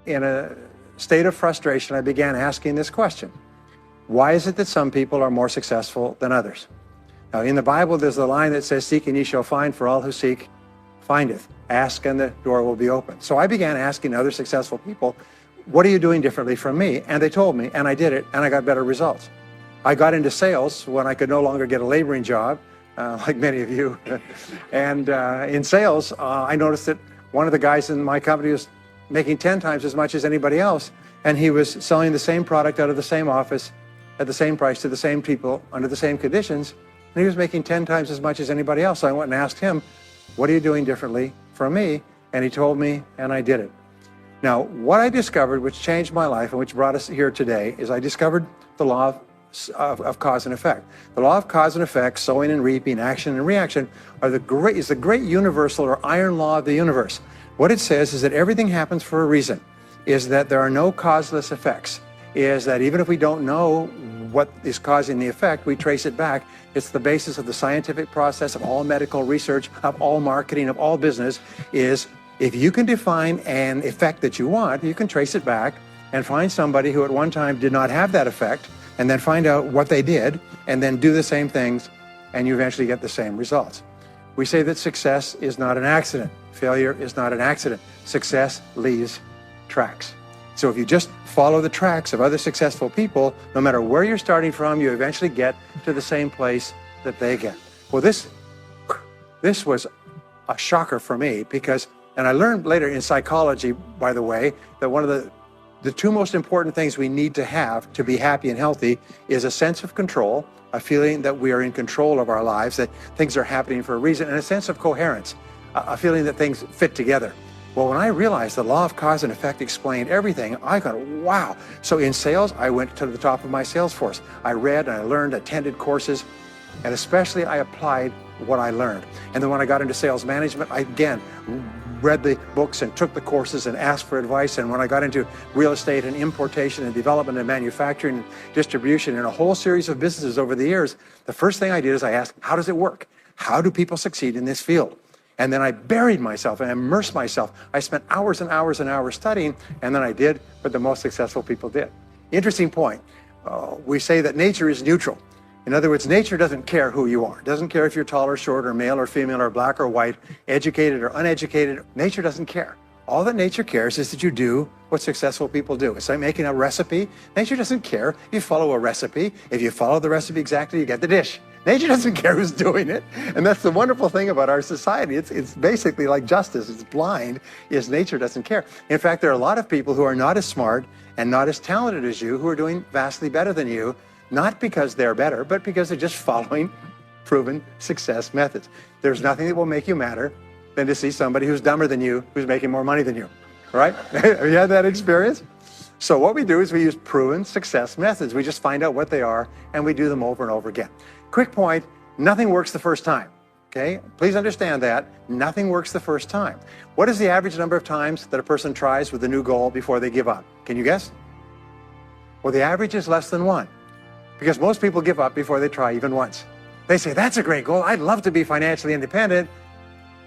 in a state of frustration, I began asking this question. Why is it that some people are more successful than others? Now, in the Bible, there's a line that says, seek and ye shall find, for all who seek, findeth. Ask and the door will be open. So I began asking other successful people, what are you doing differently from me? And they told me, and I did it, and I got better results. I got into sales when I could no longer get a laboring job, like many of you. And in sales, I noticed that one of the guys in my company was making 10 times as much as anybody else, and he was selling the same product out of the same office at the same price to the same people under the same conditions, and he was making 10 times as much as anybody else. So I went and asked him, what are you doing differently from me? And he told me, and I did it. Now, what I discovered, which changed my life and which brought us here today, is I discovered the law of cause and effect. The law of cause and effect, sowing and reaping, action and reaction, is the great universal or iron law of the universe. What it says is that everything happens for a reason, is that there are no causeless effects, is that even if we don't know what is causing the effect, we trace it back. It's the basis of the scientific process, of all medical research, of all marketing, of all business, is if you can define an effect that you want, you can trace it back and find somebody who at one time did not have that effect, and then find out what they did, and then do the same things, and you eventually get the same results. We say that success is not an accident. Failure is not an accident. Success leaves tracks. So if you just follow the tracks of other successful people, no matter where you're starting from, you eventually get to the same place that they get. Well, this was a shocker for me because, and I learned later in psychology, by the way, that one of the two most important things we need to have to be happy and healthy is a sense of control, a feeling that we are in control of our lives, that things are happening for a reason, and a sense of coherence, a feeling that things fit together. Well, when I realized the law of cause and effect explained everything, I thought, wow. So in sales, I went to the top of my sales force. I read and I learned, attended courses, and especially I applied what I learned. And then when I got into sales management, I again read the books and took the courses and asked for advice. And when I got into real estate and importation and development and manufacturing and distribution and a whole series of businesses over the years, the first thing I did is I asked, how does it work? How do people succeed in this field? And then I buried myself and immersed myself. I spent hours and hours and hours studying, and then I did what the most successful people did. Interesting point. We say that nature is neutral. In other words, nature doesn't care who you are. It doesn't care if you're tall or short or male or female or black or white, educated or uneducated. Nature doesn't care. All that nature cares is that you do what successful people do. It's like making a recipe. Nature doesn't care if you follow a recipe. If you follow the recipe exactly, you get the dish. Nature doesn't care who's doing it. And that's the wonderful thing about our society. It's basically like justice. It's blind, is nature doesn't care. In fact, there are a lot of people who are not as smart and not as talented as you who are doing vastly better than you, not because they're better, but because they're just following proven success methods. There's nothing that will make you madder than to see somebody who's dumber than you, who's making more money than you, right? Have you had that experience? So what we do is we use proven success methods. We just find out what they are and we do them over and over again. Quick point, nothing works the first time, okay? Please understand that. Nothing works the first time. What is the average number of times that a person tries with a new goal before they give up? Can you guess? Well, the average is less than one, because most people give up before they try even once. They say, that's a great goal. I'd love to be financially independent.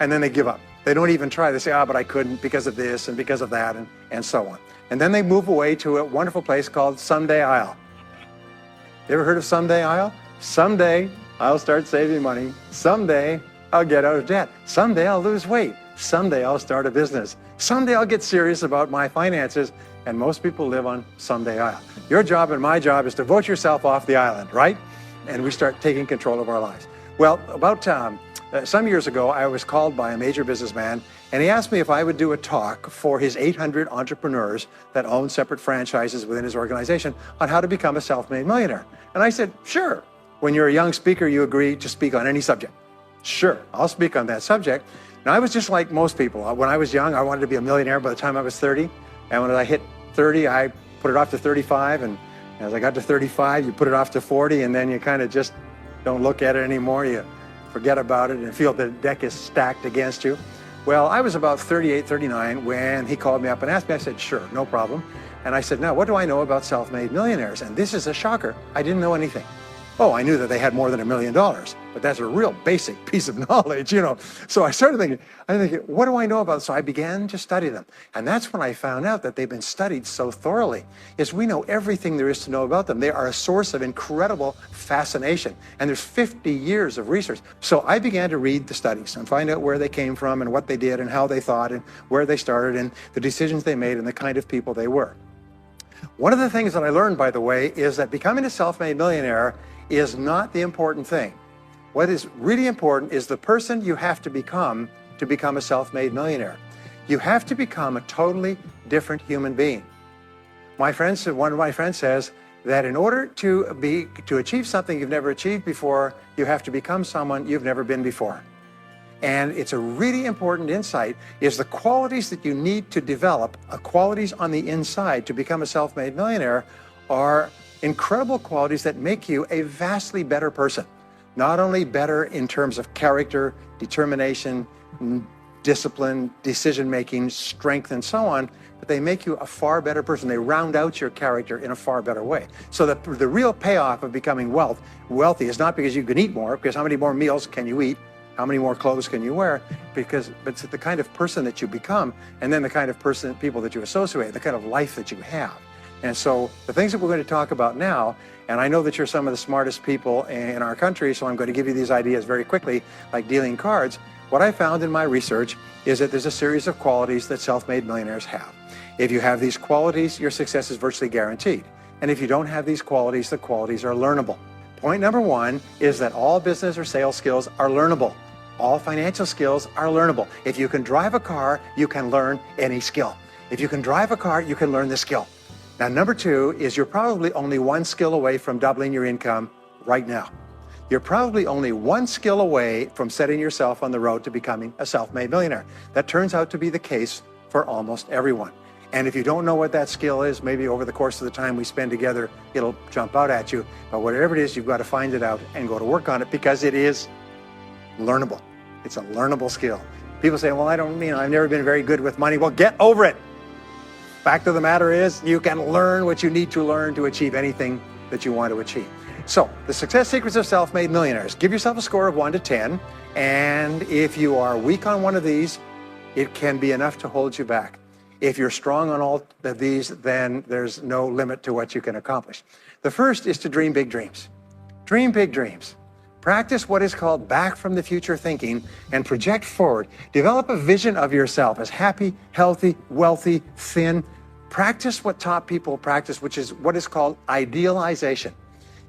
And then they give up. They don't even try. They say, but I couldn't because of this and because of that and so on. And then they move away to a wonderful place called Someday I'll. You ever heard of Someday I'll? Someday I'll start saving money. Someday I'll get out of debt. Someday I'll lose weight. Someday I'll start a business. Someday I'll get serious about my finances. And most people live on Someday I'll. Your job and my job is to vote yourself off the island, right? And we start taking control of our lives. Well, about some years ago, I was called by a major businessman, and he asked me if I would do a talk for his 800 entrepreneurs that own separate franchises within his organization on how to become a self-made millionaire. And I said, sure. When you're a young speaker, you agree to speak on any subject. Sure, I'll speak on that subject. Now, I was just like most people. When I was young, I wanted to be a millionaire by the time I was 30. And when I hit 30, I put it off to 35. And as I got to 35, you put it off to 40, and then you kind of just don't look at it anymore. You forget about it and feel the deck is stacked against you. Well, I was about 38, 39 when he called me up and asked me. I said, sure, no problem. And I said, now, what do I know about self-made millionaires? And this is a shocker. I didn't know anything. Oh, I knew that they had more than $1 million, but that's a real basic piece of knowledge, So I started thinking, what do I know about it? So I began to study them. And that's when I found out that they've been studied so thoroughly, is we know everything there is to know about them. They are a source of incredible fascination. And there's 50 years of research. So I began to read the studies and find out where they came from and what they did and how they thought and where they started and the decisions they made and the kind of people they were. One of the things that I learned, by the way, is that becoming a self-made millionaire is not the important thing. What is really important is the person you have to become a self-made millionaire. You have to become a totally different human being. One of my friends says that in order to achieve something you've never achieved before, you have to become someone you've never been before. And it's a really important insight, is the qualities that you need to develop, qualities on the inside to become a self-made millionaire, are incredible qualities that make you a vastly better person. Not only better in terms of character, determination, discipline, decision-making, strength, and so on, but they make you a far better person. They round out your character in a far better way. So that the real payoff of becoming wealthy is not because you can eat more, because how many more meals can you eat? How many more clothes can you wear? But it's the kind of person that you become, and then the kind of people that you associate, the kind of life that you have. And so the things that we're going to talk about now, and I know that you're some of the smartest people in our country, so I'm going to give you these ideas very quickly, like dealing cards. What I found in my research is that there's a series of qualities that self-made millionaires have. If you have these qualities, your success is virtually guaranteed. And if you don't have these qualities, the qualities are learnable. Point number one is that all business or sales skills are learnable. All financial skills are learnable. If you can drive a car, you can learn any skill. If you can drive a car, you can learn the skill. Now, number two is you're probably only one skill away from doubling your income right now. You're probably only one skill away from setting yourself on the road to becoming a self-made millionaire. That turns out to be the case for almost everyone. And if you don't know what that skill is, maybe over the course of the time we spend together, it'll jump out at you. But whatever it is, you've got to find it out and go to work on it, because it is learnable. It's a learnable skill. People say, well, I've never been very good with money. Well, get over it. Fact of the matter is, you can learn what you need to learn to achieve anything that you want to achieve. So, the success secrets of self-made millionaires. Give yourself a score of 1 to 10. And if you are weak on one of these, it can be enough to hold you back. If you're strong on all of these, then there's no limit to what you can accomplish. The first is to dream big dreams. Dream big dreams. Practice what is called back from the future thinking and project forward. Develop a vision of yourself as happy, healthy, wealthy, thin. Practice what top people practice, which is what is called idealization.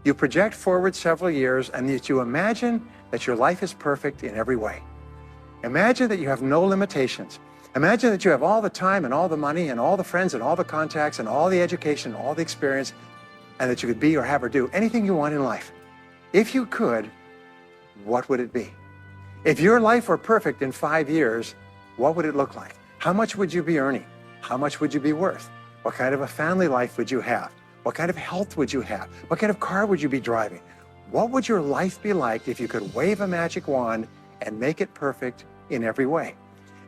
You project forward several years and that you imagine that your life is perfect in every way. Imagine that you have no limitations. Imagine that you have all the time and all the money and all the friends and all the contacts and all the education, all the experience, and that you could be or have or do anything you want in life. If you could, what would it be? If your life were perfect in 5 years, what would it look like? How much would you be earning? How much would you be worth? What kind of a family life would you have? What kind of health would you have? What kind of car would you be driving? What would your life be like if you could wave a magic wand and make it perfect in every way?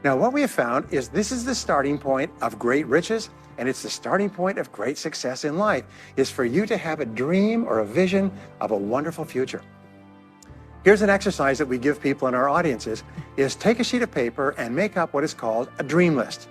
Now, what we have found is this is the starting point of great riches, and it's the starting point of great success in life, is for you to have a dream or a vision of a wonderful future. Here's an exercise that we give people in our audiences, is take a sheet of paper and make up what is called a dream list.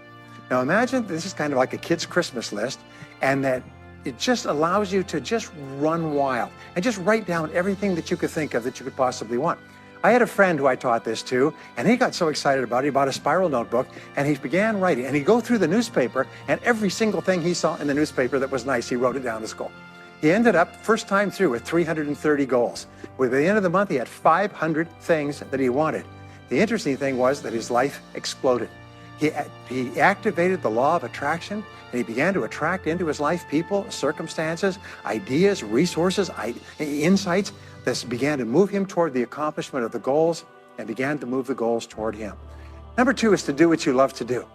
Now imagine this is kind of like a kid's Christmas list, and that it just allows you to just run wild and just write down everything that you could think of that you could possibly want. I had a friend who I taught this to, and he got so excited about it, he bought a spiral notebook, and he began writing. And he'd go through the newspaper, and every single thing he saw in the newspaper that was nice, he wrote it down as goal. He ended up, first time through, with 330 goals. By the end of the month, he had 500 things that he wanted. The interesting thing was that his life exploded. He activated the law of attraction, and he began to attract into his life people, circumstances, ideas, resources, insights that began to move him toward the accomplishment of the goals and began to move the goals toward him. Number two is to do what you love to do.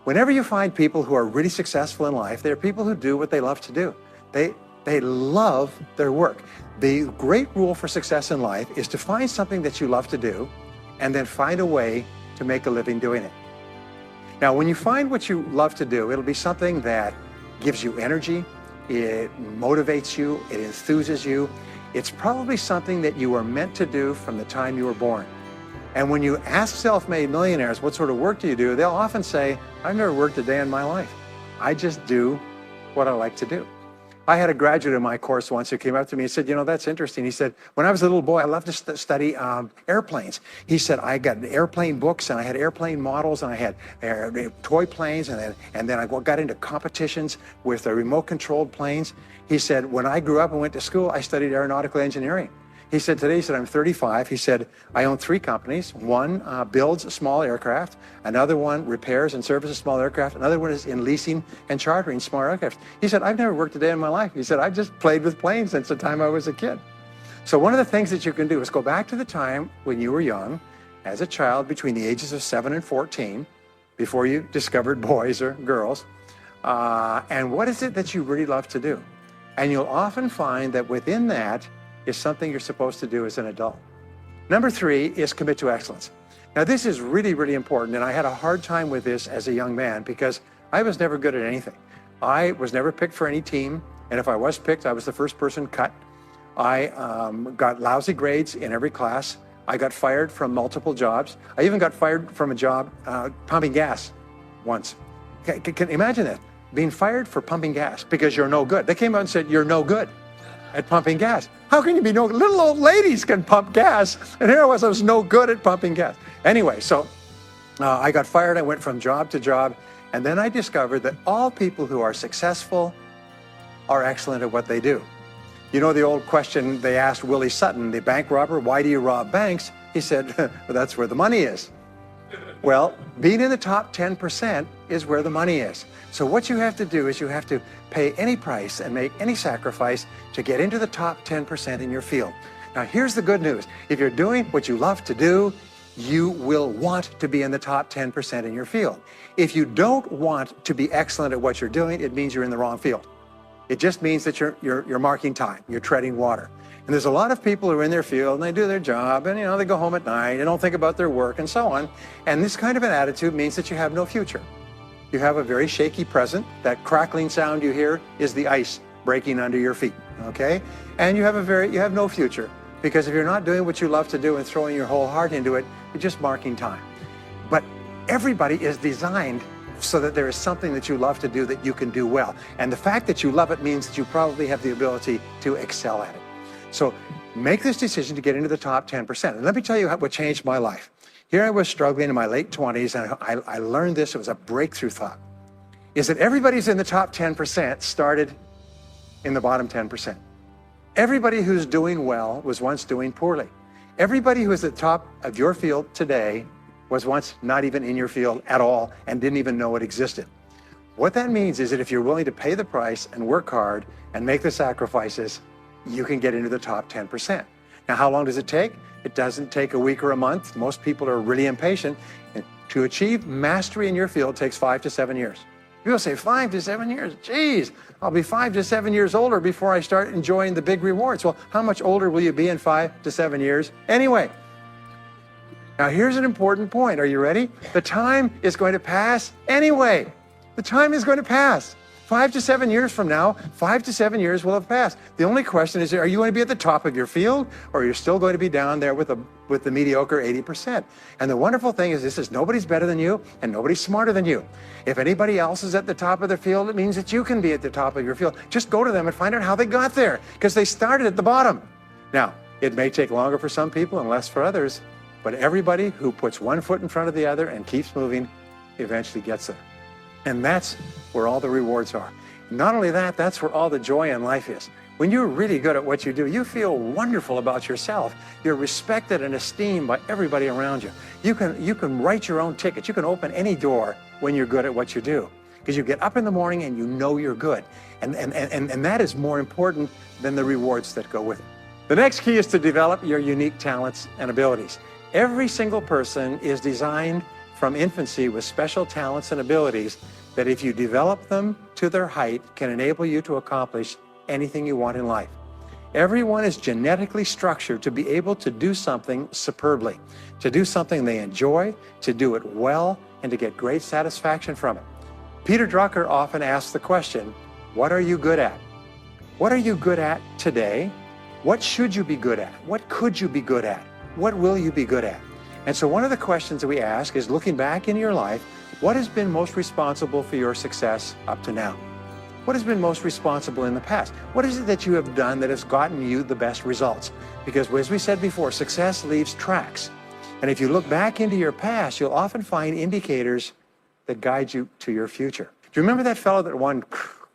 Whenever you find people who are really successful in life, they're people who do what they love to do. They love their work. The great rule for success in life is to find something that you love to do and then find a way to make a living doing it. Now, when you find what you love to do, it'll be something that gives you energy, it motivates you, it enthuses you, it's probably something that you were meant to do from the time you were born. And when you ask self-made millionaires, what sort of work do you do? They'll often say, I've never worked a day in my life. I just do what I like to do. I had a graduate in my course once who came up to me and said, you know, that's interesting. He said, when I was a little boy, I loved to study airplanes. He said, I got airplane books and I had airplane models and I had toy planes and then I got into competitions with remote controlled planes. He said, when I grew up and went to school, I studied aeronautical engineering. He said, today, he said, I'm 35. He said, I own 3 companies. One builds small aircraft. Another one repairs and services small aircraft. Another one is in leasing and chartering small aircraft. He said, I've never worked a day in my life. He said, I've just played with planes since the time I was a kid. So one of the things that you can do is go back to the time when you were young, as a child between the ages of 7 and 14, before you discovered boys or girls, and what is it that you really love to do? And you'll often find that within that is something you're supposed to do as an adult. Number 3 is commit to excellence. Now this is really, really important, and I had a hard time with this as a young man because I was never good at anything. I was never picked for any team, and if I was picked, I was the first person cut. I got lousy grades in every class. I got fired from multiple jobs. I even got fired from a job pumping gas once. Can you imagine that? Being fired for pumping gas because you're no good. They came out and said, you're no good at pumping gas. How can you be no good? Little old ladies can pump gas. And here I was no good at pumping gas. Anyway, so I got fired. I went from job to job. And then I discovered that all people who are successful are excellent at what they do. You know the old question they asked Willie Sutton, the bank robber, why do you rob banks? He said, well, that's where the money is. Well, being in the top 10% is where the money is. So what you have to do is you have to pay any price and make any sacrifice to get into the top 10% in your field. Now, here's the good news. If you're doing what you love to do, you will want to be in the top 10% in your field. If you don't want to be excellent at what you're doing, it means you're in the wrong field. It just means that you're marking time, you're treading water. And there's a lot of people who are in their field and they do their job and, you know, they go home at night and don't think about their work and so on. And this kind of an attitude means that you have no future. You have a very shaky present. That crackling sound you hear is the ice breaking under your feet, okay? And you have no future because if you're not doing what you love to do and throwing your whole heart into it, you're just marking time. But everybody is designed so that there is something that you love to do that you can do well. And the fact that you love it means that you probably have the ability to excel at it. So make this decision to get into the top 10%. And let me tell you what changed my life. Here I was struggling in my late 20s, and I learned this. It was a breakthrough thought, is that everybody's in the top 10% started in the bottom 10%. Everybody who's doing well was once doing poorly. Everybody who is at the top of your field today was once not even in your field at all and didn't even know it existed. What that means is that if you're willing to pay the price and work hard and make the sacrifices, you can get into the top 10%. Now, how long does it take? It doesn't take a week or a month. Most people are really impatient. And to achieve mastery in your field takes 5 to 7 years. People say 5 to 7 years. Geez, I'll be 5 to 7 years older before I start enjoying the big rewards. Well, how much older will you be in 5 to 7 years anyway? Now, here's an important point. Are you ready? The time is going to pass anyway. The time is going to pass. 5 to 7 years from now, 5 to 7 years will have passed. The only question is, are you going to be at the top of your field, or are you still going to be down there with the mediocre 80%? And the wonderful thing is this is nobody's better than you, and nobody's smarter than you. If anybody else is at the top of their field, it means that you can be at the top of your field. Just go to them and find out how they got there, because they started at the bottom. Now, it may take longer for some people and less for others, but everybody who puts one foot in front of the other and keeps moving eventually gets there. And that's where all the rewards are. Not only that, that's where all the joy in life is. When you're really good at what you do, you feel wonderful about yourself. You're respected and esteemed by everybody around you. You can write your own ticket. You can open any door when you're good at what you do. Because you get up in the morning and you know you're good. And that is more important than the rewards that go with it. The next key is to develop your unique talents and abilities. Every single person is designed from infancy with special talents and abilities that if you develop them to their height can enable you to accomplish anything you want in life. Everyone is genetically structured to be able to do something superbly, to do something they enjoy, to do it well, and to get great satisfaction from it. Peter Drucker often asks the question, what are you good at? What are you good at today? What should you be good at? What could you be good at? What will you be good at? And so one of the questions that we ask is, looking back in your life, what has been most responsible for your success up to now? What has been most responsible in the past? What is it that you have done that has gotten you the best results? Because as we said before, success leaves tracks. And if you look back into your past, you'll often find indicators that guide you to your future. Do you remember that fellow that won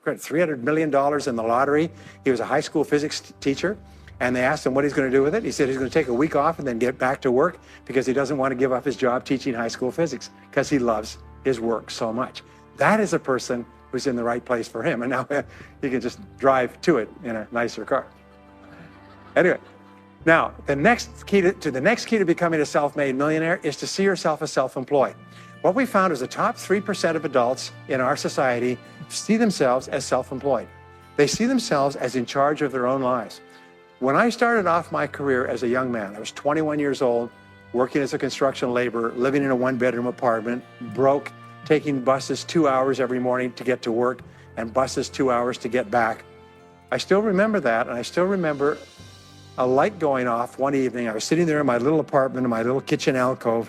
$300 million in the lottery? He was a high school physics teacher, and they asked him what he's going to do with it. He said he's going to take a week off and then get back to work because he doesn't want to give up his job teaching high school physics because he loves his work so much. That is a person who's in the right place for him. And now he can just drive to it in a nicer car. Anyway, now the next key to becoming a self-made millionaire is to see yourself as self-employed. What we found is the top 3% of adults in our society see themselves as self-employed. They see themselves as in charge of their own lives. When I started off my career as a young man, I was 21 years old, working as a construction laborer, living in a one-bedroom apartment, broke, taking buses 2 hours every morning to get to work and buses 2 hours to get back. I still remember that, and I still remember a light going off one evening. I was sitting there in my little apartment, in my little kitchen alcove,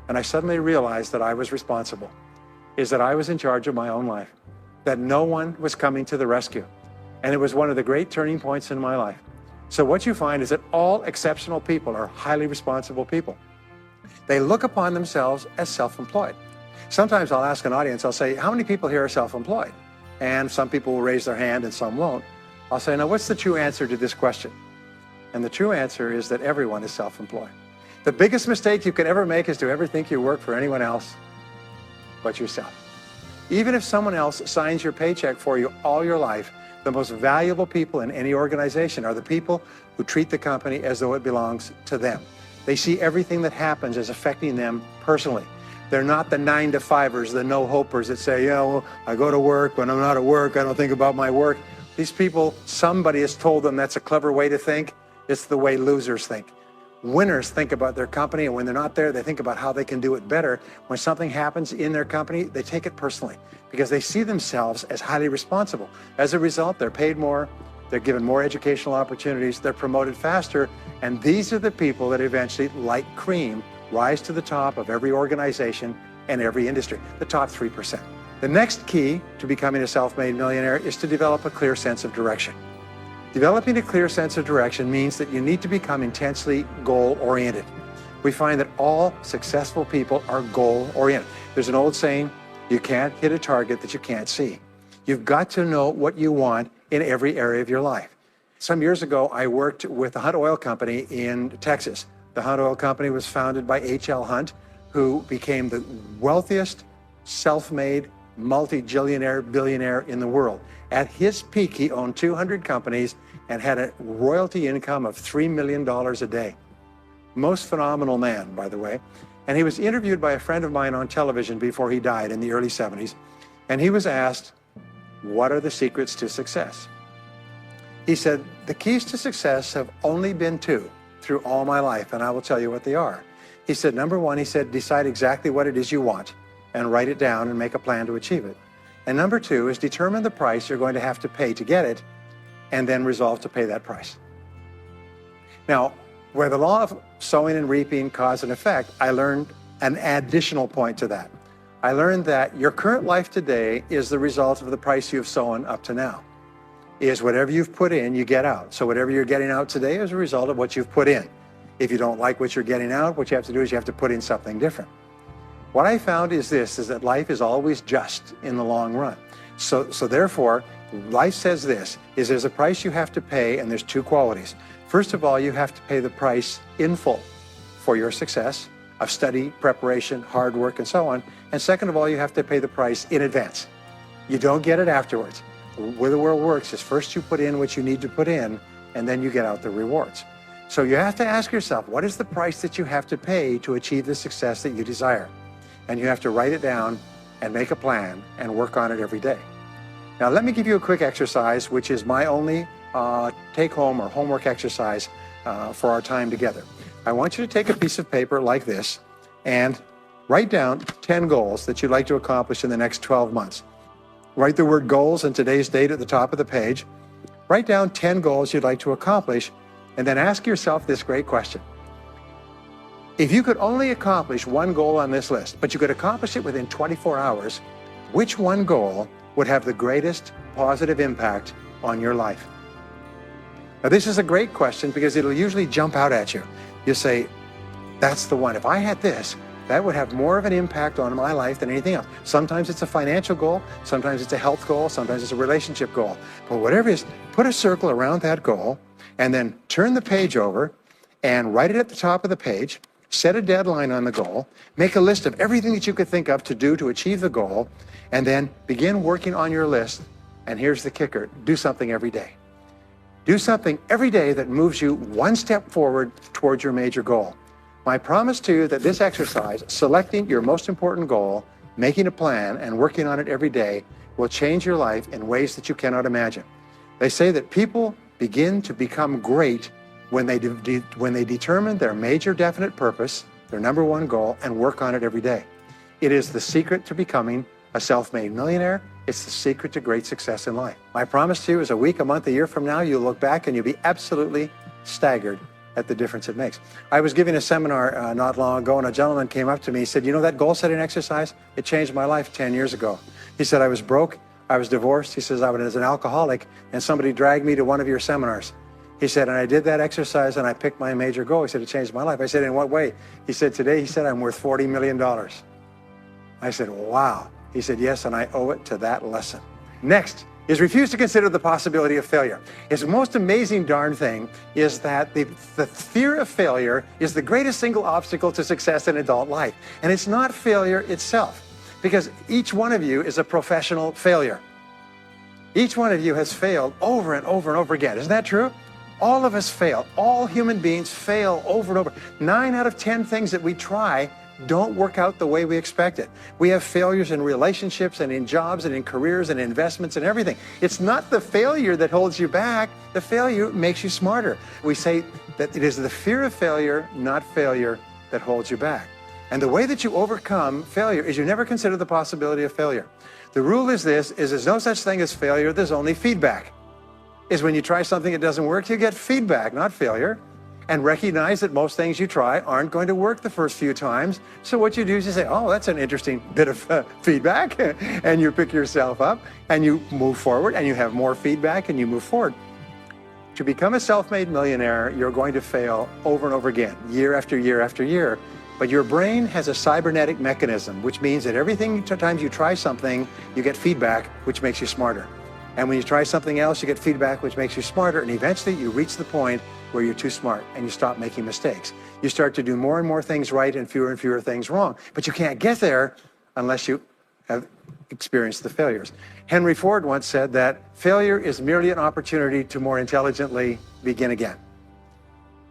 and I suddenly realized that I was responsible, that I was in charge of my own life, that no one was coming to the rescue. And it was one of the great turning points in my life. So what you find is that all exceptional people are highly responsible people. They look upon themselves as self-employed. Sometimes I'll ask an audience, I'll say, how many people here are self-employed? And some people will raise their hand and some won't. I'll say, now what's the true answer to this question? And the true answer is that everyone is self-employed. The biggest mistake you could ever make is to ever think you work for anyone else but yourself. Even if someone else signs your paycheck for you all your life, the most valuable people in any organization are the people who treat the company as though it belongs to them. They see everything that happens as affecting them personally. They're not the 9-to-5ers, the no-hopers that say, well, I go to work, when I'm not at work, I don't think about my work. These people, somebody has told them that's a clever way to think. It's the way losers think. Winners think about their company, and when they're not there, they think about how they can do it better. When something happens in their company, they take it personally because they see themselves as highly responsible. As a result, they're paid more, they're given more educational opportunities, they're promoted faster, and these are the people that eventually, like cream, rise to the top of every organization and every industry, the top 3%. The next key to becoming a self-made millionaire is to develop a clear sense of direction. Developing a clear sense of direction means that you need to become intensely goal-oriented. We find that all successful people are goal-oriented. There's an old saying, you can't hit a target that you can't see. You've got to know what you want in every area of your life. Some years ago, I worked with the Hunt Oil Company in Texas. The Hunt Oil Company was founded by H.L. Hunt, who became the wealthiest, self-made, multi-billionaire in the world. At his peak, he owned 200 companies and had a royalty income of $3 million a day. Most phenomenal man, by the way. And he was interviewed by a friend of mine on television before he died in the early 70s. And he was asked, what are the secrets to success? He said, the keys to success have only been two through all my life, and I will tell you what they are. He said, number one, he said, decide exactly what it is you want and write it down and make a plan to achieve it. And number two is determine the price you're going to have to pay to get it and then resolve to pay that price. Now, where the law of sowing and reaping cause and effect, I learned an additional point to that. I learned that your current life today is the result of the price you've sown up to now. Is whatever you've put in, you get out. So whatever you're getting out today is a result of what you've put in. If you don't like what you're getting out, what you have to do is you have to put in something different. What I found is that life is always just in the long run. So therefore, life says this, is there's a price you have to pay, and there's two qualities. First of all, you have to pay the price in full for your success of study, preparation, hard work, and so on. And second of all, you have to pay the price in advance. You don't get it afterwards. The way the world works is first you put in what you need to put in, and then you get out the rewards. So you have to ask yourself, what is the price that you have to pay to achieve the success that you desire? And you have to write it down and make a plan and work on it every day. Now, let me give you a quick exercise, which is my only take-home or homework exercise for our time together. I want you to take a piece of paper like this and write down 10 goals that you'd like to accomplish in the next 12 months. Write the word goals and today's date at the top of the page. Write down 10 goals you'd like to accomplish And then ask yourself this great question. If you could only accomplish one goal on this list, but you could accomplish it within 24 hours, which one goal would have the greatest positive impact on your life? Now, this is a great question because it'll usually jump out at you. You say, that's the one. If I had this, that would have more of an impact on my life than anything else. Sometimes it's a financial goal, sometimes it's a health goal, sometimes it's a relationship goal. But whatever it is, put a circle around that goal and then turn the page over and write it at the top of the page. Set a deadline on the goal, make a list of everything that you could think of to do to achieve the goal, and then begin working on your list. And here's the kicker, do something every day. Do something every day that moves you one step forward towards your major goal. My promise to you that this exercise, selecting your most important goal, making a plan, and working on it every day will change your life in ways that you cannot imagine. They say that people begin to become great when they determine their major definite purpose, their number one goal, and work on it every day. It is the secret to becoming a self-made millionaire. It's the secret to great success in life. My promise to you is a week, a month, a year from now, you'll look back and you'll be absolutely staggered at the difference it makes. I was giving a seminar not long ago, and a gentleman came up to me. He said, you know that goal-setting exercise? It changed my life 10 years ago. He said, I was broke, I was divorced. He says, I was an alcoholic, and somebody dragged me to one of your seminars. He said, and I did that exercise and I picked my major goal. He said, it changed my life. I said, in what way? He said, today, he said, I'm worth $40 million. I said, wow. He said, yes, and I owe it to that lesson. Next is refuse to consider the possibility of failure. His most amazing darn thing is that the fear of failure is the greatest single obstacle to success in adult life. And it's not failure itself, because each one of you is a professional failure. Each one of you has failed over and over and over again. Isn't that true? All of us fail. All human beings fail over and over. 9 out of 10 things that we try don't work out the way we expected. We have failures in relationships and in jobs and in careers and investments and everything. It's not the failure that holds you back. The failure makes you smarter. We say that it is the fear of failure, not failure, that holds you back. And the way that you overcome failure is you never consider the possibility of failure. The rule is this, is there's no such thing as failure, there's only feedback. Is when you try something that doesn't work, you get feedback, not failure. And recognize that most things you try aren't going to work the first few times. So what you do is you say, oh, that's an interesting bit of feedback. And you pick yourself up and you move forward and you have more feedback and you move forward. To become a self-made millionaire, you're going to fail over and over again, year after year after year. But your brain has a cybernetic mechanism, which means that times you try something, you get feedback, which makes you smarter. And when you try something else, you get feedback, which makes you smarter. And eventually you reach the point where you're too smart and you stop making mistakes. You start to do more and more things right and fewer things wrong. But you can't get there unless you have experienced the failures. Henry Ford once said that failure is merely an opportunity to more intelligently begin again.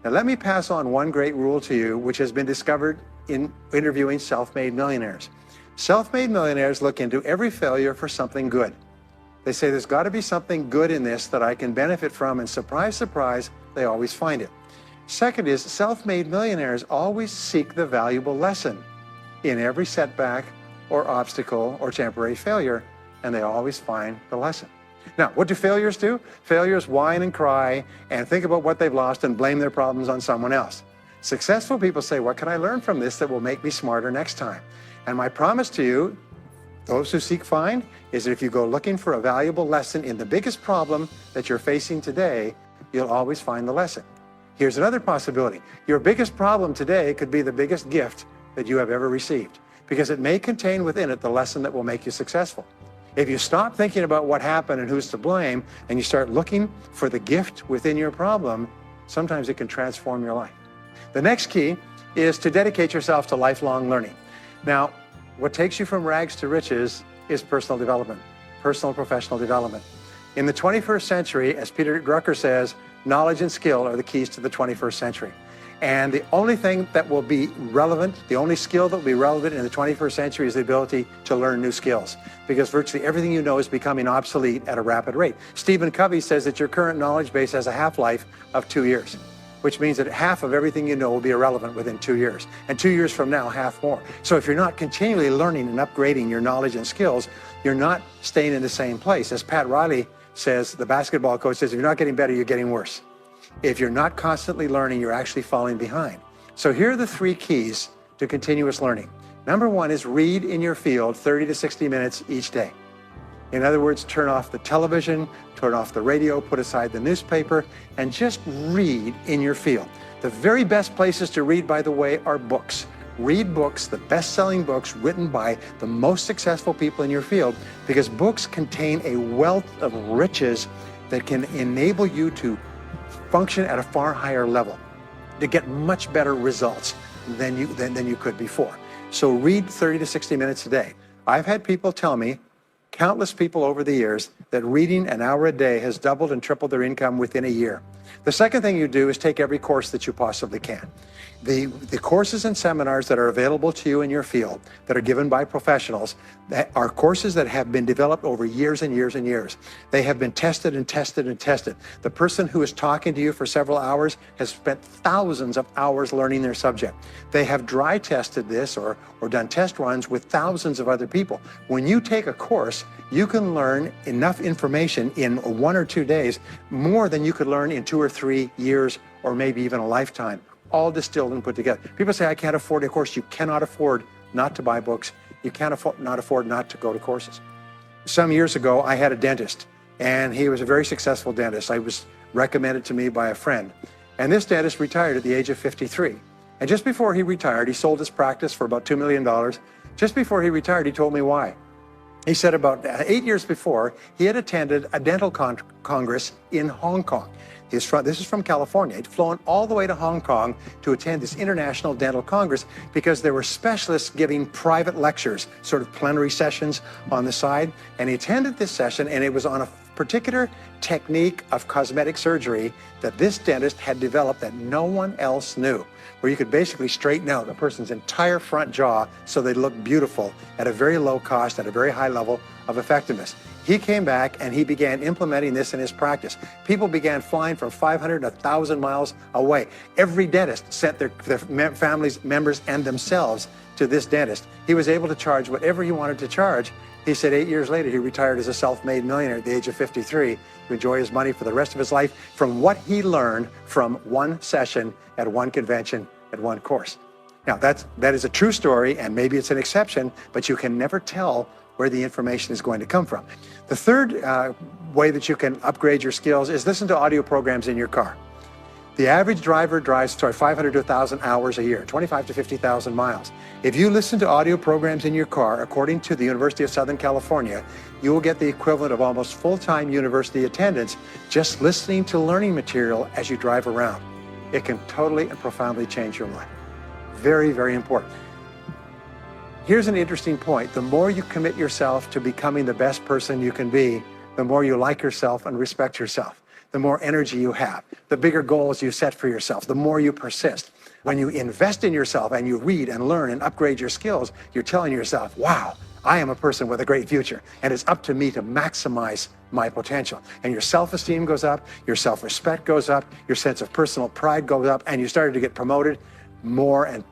Now let me pass on one great rule to you, which has been discovered in interviewing self-made millionaires. Self-made millionaires look into every failure for something good. They say there's got to be something good in this that I can benefit from, and surprise, surprise, they always find it. Second is self-made millionaires always seek the valuable lesson in every setback or obstacle or temporary failure, and they always find the lesson. Now, what do failures do? Failures whine and cry and think about what they've lost and blame their problems on someone else. Successful people say, what can I learn from this that will make me smarter next time? And my promise to you, those who seek find, is that if you go looking for a valuable lesson in the biggest problem that you're facing today, you'll always find the lesson. Here's another possibility. Your biggest problem today could be the biggest gift that you have ever received, because it may contain within it the lesson that will make you successful. If you stop thinking about what happened and who's to blame, and you start looking for the gift within your problem, sometimes it can transform your life. The next key is to dedicate yourself to lifelong learning. Now, what takes you from rags to riches is personal development, personal and professional development. In the 21st century, as Peter Drucker says, knowledge and skill are the keys to the 21st century. And the only thing that will be relevant, the only skill that will be relevant in the 21st century is the ability to learn new skills, because virtually everything you know is becoming obsolete at a rapid rate. Stephen Covey says that your current knowledge base has a half-life of 2 years, which means that half of everything you know will be irrelevant within 2 years. And 2 years from now, half more. So if you're not continually learning and upgrading your knowledge and skills, you're not staying in the same place. As Pat Riley says, the basketball coach says, if you're not getting better, you're getting worse. If you're not constantly learning, you're actually falling behind. So here are the 3 keys to continuous learning. Number 1 is read in your field 30 to 60 minutes each day. In other words, turn off the television, turn off the radio, put aside the newspaper, and just read in your field. The very best places to read, by the way, are books. Read books, the best-selling books written by the most successful people in your field, because books contain a wealth of riches that can enable you to function at a far higher level, to get much better results than you could before. So read 30 to 60 minutes a day. I've had people tell me, countless people over the years, that reading an hour a day has doubled and tripled their income within a year. The second thing you do is take every course that you possibly can. The courses and seminars that are available to you in your field that are given by professionals that are courses that have been developed over years and years and years. They have been tested and tested and tested. The person who is talking to you for several hours has spent thousands of hours learning their subject. They have dry tested this or done test runs with thousands of other people. When you take a course, you can learn enough information in 1 or 2 days, more than you could learn in 2 or 3 years or maybe even a lifetime, all distilled and put together. People say, I can't afford a course. You cannot afford not to buy books. You can't afford not to go to courses. Some years ago, I had a dentist, and he was a very successful dentist. I was recommended to me by a friend. And this dentist retired at the age of 53. And just before he retired, he sold his practice for about $2 million. Just before he retired, he told me why. He said about 8 years before, he had attended a dental congress in Hong Kong. This is from California. He'd flown all the way to Hong Kong to attend this international dental congress because there were specialists giving private lectures, sort of plenary sessions on the side. And he attended this session, and it was on a particular technique of cosmetic surgery that this dentist had developed that no one else knew, where you could basically straighten out a person's entire front jaw so they look beautiful at a very low cost, at a very high level of effectiveness. He came back and he began implementing this in his practice. People began flying from 500 to 1,000 miles away. Every dentist sent their families, members, and themselves to this dentist. He was able to charge whatever he wanted to charge. He said 8 years later, he retired as a self-made millionaire at the age of 53 to enjoy his money for the rest of his life from what he learned from one session at one convention at one course. Now, that is a true story, and maybe it's an exception, but you can never tell where the information is going to come from. The third way that you can upgrade your skills is listen to audio programs in your car. The average driver drives 500 to 1,000 hours a year, 25 to 50,000 miles. If you listen to audio programs in your car, according to the University of Southern California, you will get the equivalent of almost full-time university attendance just listening to learning material as you drive around. It can totally and profoundly change your life. Very, very important. Here's an interesting point. The more you commit yourself to becoming the best person you can be, the more you like yourself and respect yourself, the more energy you have, the bigger goals you set for yourself, the more you persist. When you invest in yourself and you read and learn and upgrade your skills, you're telling yourself, wow, I am a person with a great future, and it's up to me to maximize my potential. And your self-esteem goes up, your self-respect goes up, your sense of personal pride goes up, and you started to get promoted more and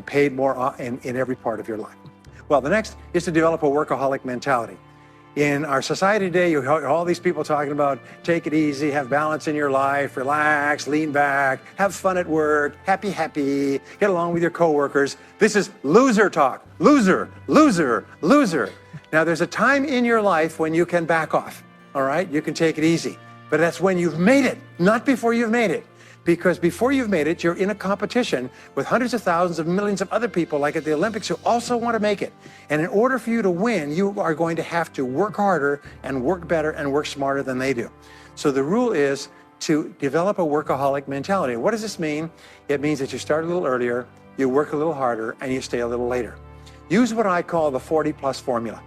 paid more in every part of your life. Well, the next is to develop a workaholic mentality. In our society today, you hear all these people talking about take it easy, have balance in your life, relax, lean back, have fun at work, happy, get along with your coworkers. This is loser talk. Loser, loser, loser. Now, there's a time in your life when you can back off, all right? You can take it easy. But that's when you've made it, not before you've made it. Because before you've made it, you're in a competition with hundreds of thousands of millions of other people, like at the Olympics, who also want to make it. And in order for you to win, you are going to have to work harder and work better and work smarter than they do. So the rule is to develop a workaholic mentality. What does this mean? It means that you start a little earlier, you work a little harder, and you stay a little later. Use what I call the 40-plus formula.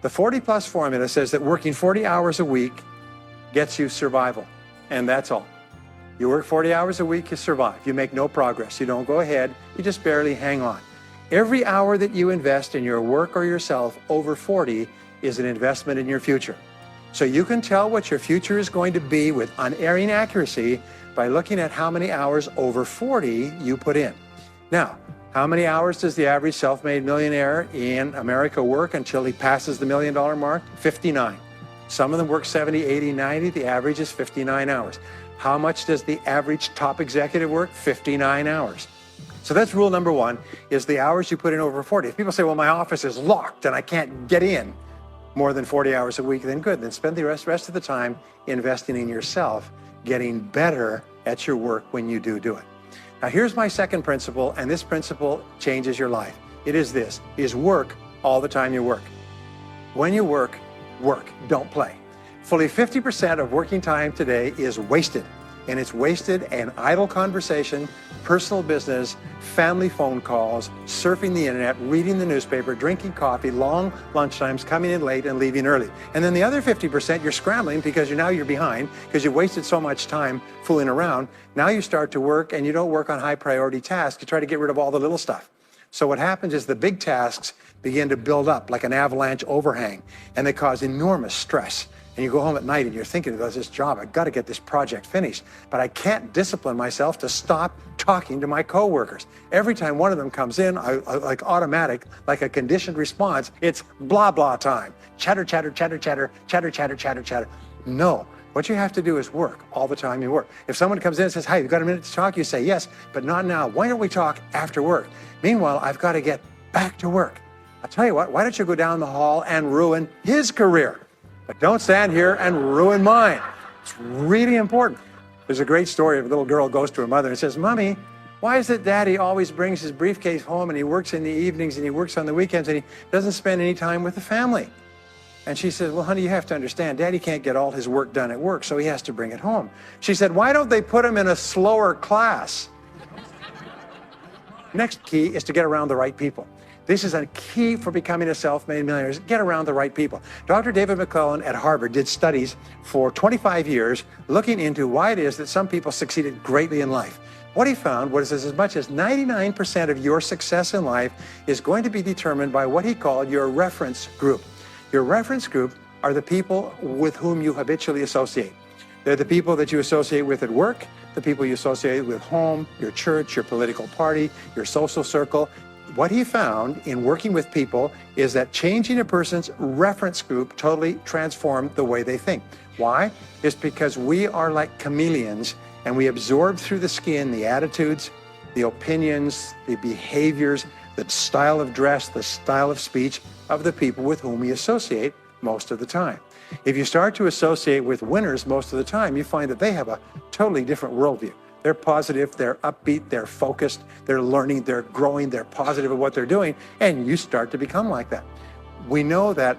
The 40-plus formula says that working 40 hours a week gets you survival, and that's all. You work 40 hours a week, you survive. You make no progress. You don't go ahead. You just barely hang on. Every hour that you invest in your work or yourself over 40 is an investment in your future. So you can tell what your future is going to be with unerring accuracy by looking at how many hours over 40 you put in. Now, how many hours does the average self-made millionaire in America work until he passes the $1 million mark? 59. Some of them work 70, 80, 90. The average is 59 hours. How much does the average top executive work? 59 hours. So that's rule number one, is the hours you put in over 40. If people say, well, my office is locked and I can't get in more than 40 hours a week, then good. Then spend the rest of the time investing in yourself, getting better at your work when you do it. Now, here's my second principle, and this principle changes your life. It is this, is work all the time you work. When you work, don't play. Fully 50% of working time today is wasted. And it's wasted in idle conversation, personal business, family phone calls, surfing the internet, reading the newspaper, drinking coffee, long lunchtimes, coming in late and leaving early. And then the other 50%, you're scrambling because you're behind because you wasted so much time fooling around. Now you start to work and you don't work on high priority tasks. You try to get rid of all the little stuff. So what happens is the big tasks begin to build up like an avalanche overhang, and they cause enormous stress. And you go home at night and you're thinking about this job, I've got to get this project finished, but I can't discipline myself to stop talking to my coworkers. Every time one of them comes in, I like automatic, like a conditioned response, it's blah, blah time. Chatter, chatter, chatter, chatter, chatter, chatter, chatter, chatter. No, what you have to do is work all the time you work. If someone comes in and says, hey, you got a minute to talk? You say, yes, but not now. Why don't we talk after work? Meanwhile, I've got to get back to work. I'll tell you what, why don't you go down the hall and ruin his career? But don't stand here and ruin mine. It's really important. There's a great story of a little girl goes to her mother and says, Mommy, why is it Daddy always brings his briefcase home and he works in the evenings and he works on the weekends and he doesn't spend any time with the family? And she said, well, honey, you have to understand, Daddy can't get all his work done at work, so he has to bring it home. She said, why don't they put him in a slower class? Next key is to get around the right people. This is a key for becoming a self-made millionaire, is get around the right people. Dr. David McClellan at Harvard did studies for 25 years looking into why it is that some people succeeded greatly in life. What he found was as much as 99% of your success in life is going to be determined by what he called your reference group. Your reference group are the people with whom you habitually associate. They're the people that you associate with at work, the people you associate with home, your church, your political party, your social circle. What he found in working with people is that changing a person's reference group totally transformed the way they think. Why? It's because we are like chameleons and we absorb through the skin the attitudes, the opinions, the behaviors, the style of dress, the style of speech of the people with whom we associate most of the time. If you start to associate with winners most of the time, you find that they have a totally different worldview. They're positive, they're upbeat, they're focused, they're learning, they're growing, they're positive at what they're doing, and you start to become like that. We know that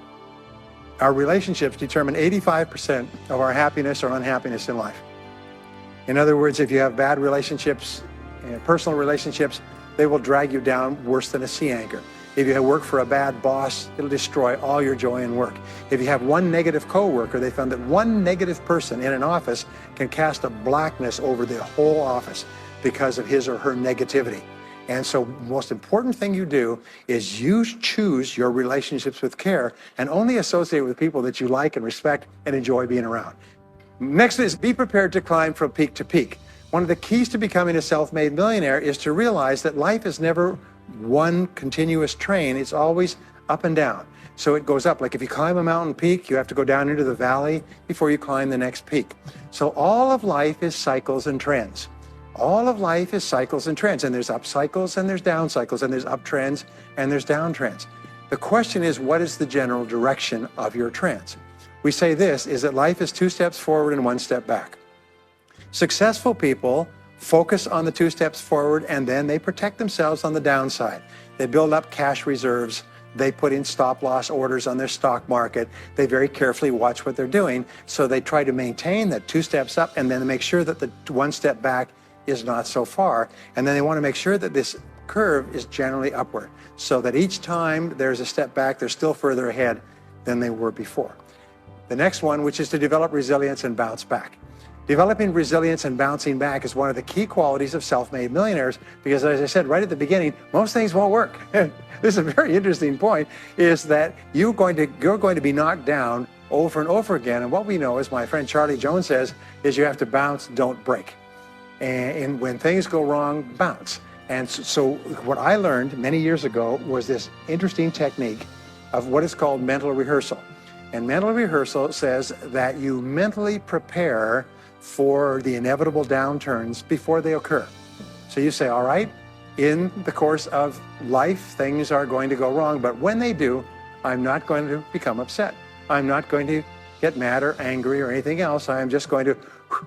our relationships determine 85% of our happiness or unhappiness in life. In other words, if you have bad relationships, personal relationships, they will drag you down worse than a sea anchor. If you work for a bad boss, it'll destroy all your joy in work. If you have one negative coworker, they found that one negative person in an office can cast a blackness over the whole office because of his or her negativity. And so the most important thing you do is you choose your relationships with care and only associate with people that you like and respect and enjoy being around. Next is be prepared to climb from peak to peak. One of the keys to becoming a self-made millionaire is to realize that life is never one continuous train. It's always up and down. So it goes up. Like if you climb a mountain peak, you have to go down into the valley before you climb the next peak. So all of life is cycles and trends. All of life is cycles and trends. And there's up cycles and there's down cycles and there's up trends and there's down trends. The question is, what is the general direction of your trends? We say this, is that life is 2 steps forward and 1 step back. Successful people focus on the 2 steps forward and then they protect themselves on the downside. They build up cash reserves. They put in stop loss orders on their stock market. They very carefully watch what they're doing. So they try to maintain that 2 steps up and then make sure that the 1 step back is not so far. And then they want to make sure that this curve is generally upward so that each time there's a step back, they're still further ahead than they were before. The next one, which is to develop resilience and bounce back. Developing resilience and bouncing back is one of the key qualities of self-made millionaires because, as I said right at the beginning, most things won't work. This is a very interesting point, is that you're going to be knocked down over and over again. And what we know, as my friend Charlie Jones says, is you have to bounce, don't break. And when things go wrong, bounce. And so what I learned many years ago was this interesting technique of what is called mental rehearsal. And mental rehearsal says that you mentally prepare for the inevitable downturns before they occur. So you say, all right, in the course of life, things are going to go wrong, but when they do, I'm not going to become upset. I'm not going to get mad or angry or anything else. I'm just going to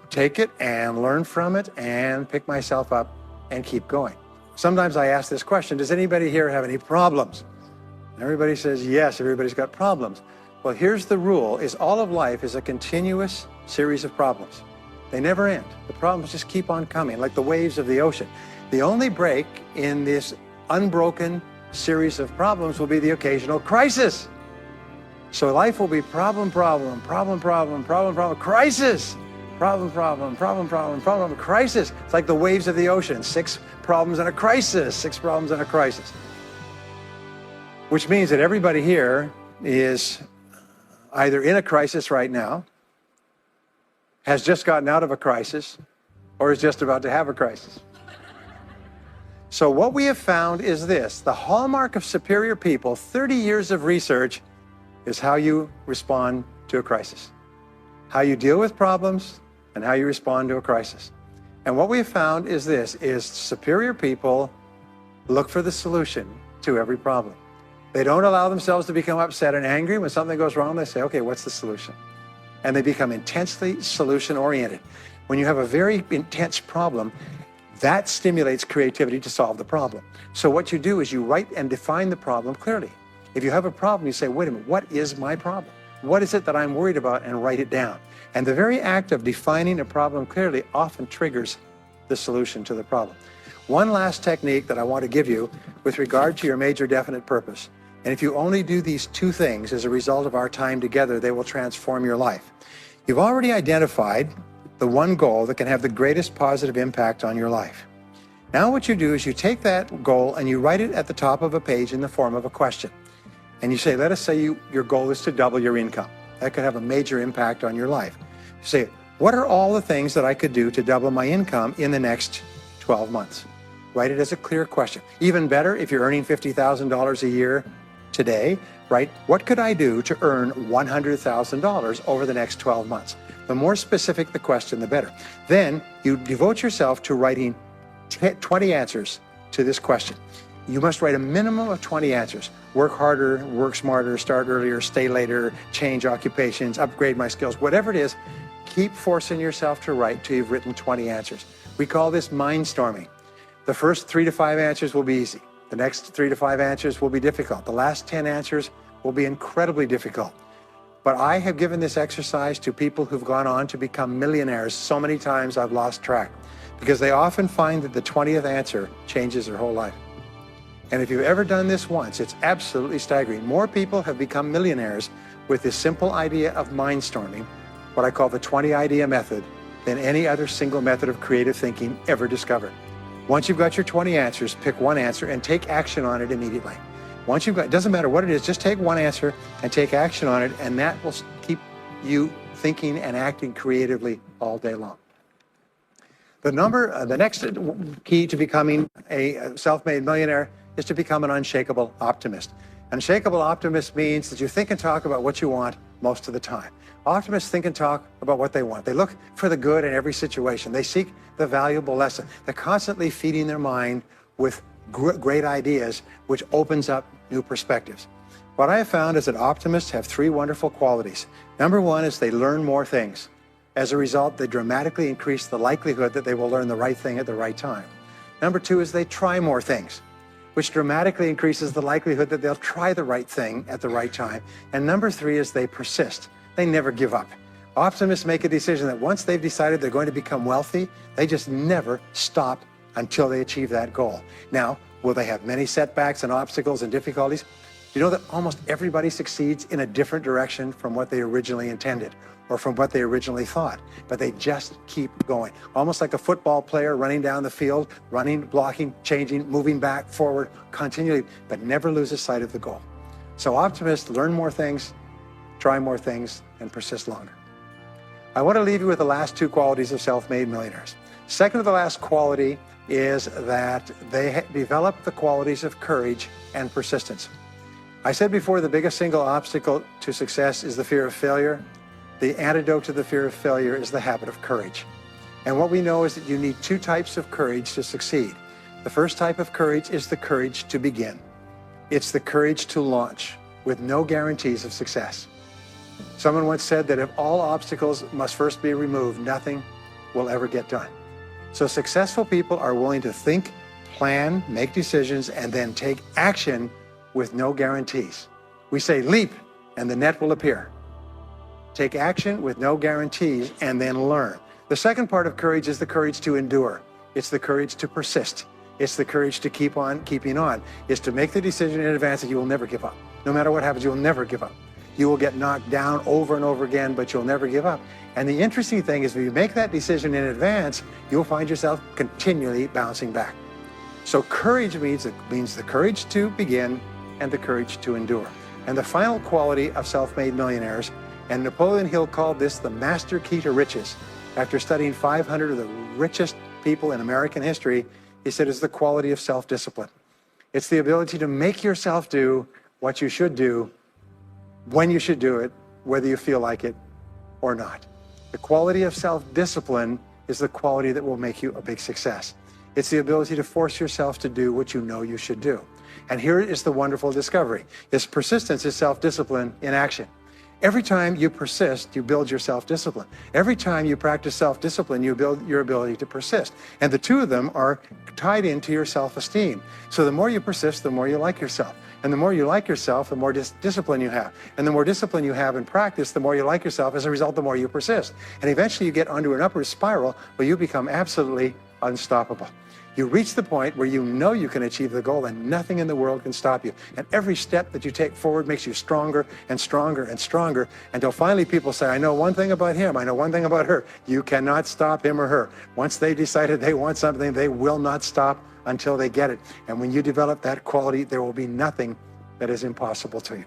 take it and learn from it and pick myself up and keep going. Sometimes I ask this question, does anybody here have any problems? And everybody says, yes, everybody's got problems. Well, here's the rule, is all of life is a continuous series of problems. They never end. The problems just keep on coming, like the waves of the ocean. The only break in this unbroken series of problems will be the occasional crisis. So life will be problem, problem, problem, problem, problem, problem, crisis. Problem, problem, problem, problem, problem, crisis. It's like the waves of the ocean. 6 problems and a crisis, 6 problems and a crisis. Which means that everybody here is either in a crisis right now, has just gotten out of a crisis, or is just about to have a crisis. So what we have found is this: the hallmark of superior people, 30 years of research, is how you respond to a crisis. How you deal with problems and how you respond to a crisis. And what we have found is this, is superior people look for the solution to every problem. They don't allow themselves to become upset and angry. When something goes wrong, they say, okay, what's the solution? And they become intensely solution-oriented. When you have a very intense problem, that stimulates creativity to solve the problem. So what you do is you write and define the problem clearly. If you have a problem, you say, wait a minute, what is my problem? What is it that I'm worried about? And write it down. And the very act of defining a problem clearly often triggers the solution to the problem. One last technique that I want to give you with regard to your major definite purpose. And if you only do these 2 things as a result of our time together, they will transform your life. You've already identified the one goal that can have the greatest positive impact on your life. Now what you do is you take that goal and you write it at the top of a page in the form of a question. And you say, let us say your goal is to double your income. That could have a major impact on your life. You say, what are all the things that I could do to double my income in the next 12 months? Write it as a clear question. Even better, if you're earning $50,000 a year today, right? What could I do to earn $100,000 over the next 12 months? The more specific the question, the better. Then you devote yourself to writing 20 answers to this question. You must write a minimum of 20 answers. Work harder, work smarter, start earlier, stay later, change occupations, upgrade my skills, whatever it is, keep forcing yourself to write till you've written 20 answers. We call this mindstorming. The first 3 to 5 answers will be easy. The next 3 to 5 answers will be difficult. The last 10 answers will be incredibly difficult. But I have given this exercise to people who've gone on to become millionaires so many times I've lost track, because they often find that the 20th answer changes their whole life. And if you've ever done this once, it's absolutely staggering. More people have become millionaires with this simple idea of mindstorming, what I call the 20 idea method, than any other single method of creative thinking ever discovered. Once you've got your 20 answers, pick one answer and take action on it immediately. Once you've got, it doesn't matter what it is, just take one answer and take action on it, and that will keep you thinking and acting creatively all day long. The next key to becoming a self-made millionaire is to become an unshakable optimist. An unshakable optimist means that you think and talk about what you want most of the time. Optimists think and talk about what they want. They look for the good in every situation. They seek the valuable lesson. They're constantly feeding their mind with great ideas, which opens up new perspectives. What I have found is that optimists have 3 wonderful qualities. Number 1 is they learn more things. As a result, they dramatically increase the likelihood that they will learn the right thing at the right time. Number 2 is they try more things, which dramatically increases the likelihood that they'll try the right thing at the right time. And number 3 is they persist. They never give up. Optimists make a decision that once they've decided they're going to become wealthy, they just never stop until they achieve that goal. Now, will they have many setbacks and obstacles and difficulties? You know that almost everybody succeeds in a different direction from what they originally intended or from what they originally thought, but they just keep going. Almost like a football player running down the field, running, blocking, changing, moving back, forward, continually, but never loses sight of the goal. So optimists learn more things, try more things, and persist longer. I want to leave you with the last 2 qualities of self-made millionaires. Second to the last quality is that they develop the qualities of courage and persistence. I said before, the biggest single obstacle to success is the fear of failure. the antidote to the fear of failure is the habit of courage. And what we know is that you need two types of courage to succeed. The first type of courage is the courage to begin. It's the courage to launch with no guarantees of success. Someone once said that if all obstacles must first be removed, nothing will ever get done. So successful people are willing to think, plan, make decisions, and then take action with no guarantees. We say leap and the net will appear. Take action with no guarantees and then learn. The second part of courage is the courage to endure. It's the courage to persist. It's the courage to keep on keeping on. It's to make the decision in advance that you will never give up. No matter what happens, you will never give up. You will get knocked down over and over again, but you'll never give up. And the interesting thing is, if you make that decision in advance, you'll find yourself continually bouncing back. So courage means the courage to begin and the courage to endure. And the final quality of self-made millionaires, and Napoleon Hill called this the master key to riches. After studying 500 of the richest people in American history, he said it's the quality of self-discipline. It's the ability to make yourself do what you should do, when you should do it, whether you feel like it or not. The quality of self-discipline is the quality that will make you a big success. It's the ability to force yourself to do what you know you should do. And here is the wonderful discovery. This persistence is self-discipline in action. Every time you persist, you build your self-discipline. Every time you practice self-discipline, you build your ability to persist. And the two of them are tied into your self-esteem. So the more you persist, the more you like yourself. And the more you like yourself, the more discipline you have. And the more discipline you have in practice, the more you like yourself. As a result, the more you persist. And eventually you get onto an upward spiral where you become absolutely unstoppable. You reach the point where you know you can achieve the goal and nothing in the world can stop you. And every step that you take forward makes you stronger and stronger and stronger until finally people say, I know one thing about him, I know one thing about her. You cannot stop him or her. Once they decided they want something, they will not stop until they get it. And when you develop that quality, there will be nothing that is impossible to you.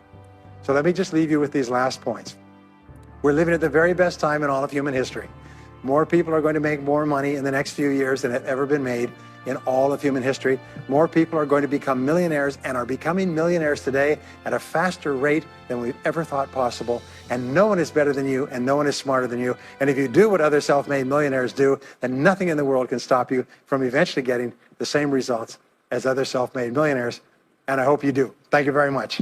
So let me just leave you with these last points. We're living at the very best time in all of human history. More people are going to make more money in the next few years than have ever been made in all of human history. More people are going to become millionaires and are becoming millionaires today at a faster rate than we've ever thought possible. And no one is better than you and no one is smarter than you. And if you do what other self-made millionaires do, then nothing in the world can stop you from eventually getting the same results as other self-made millionaires. And I hope you do. Thank you very much.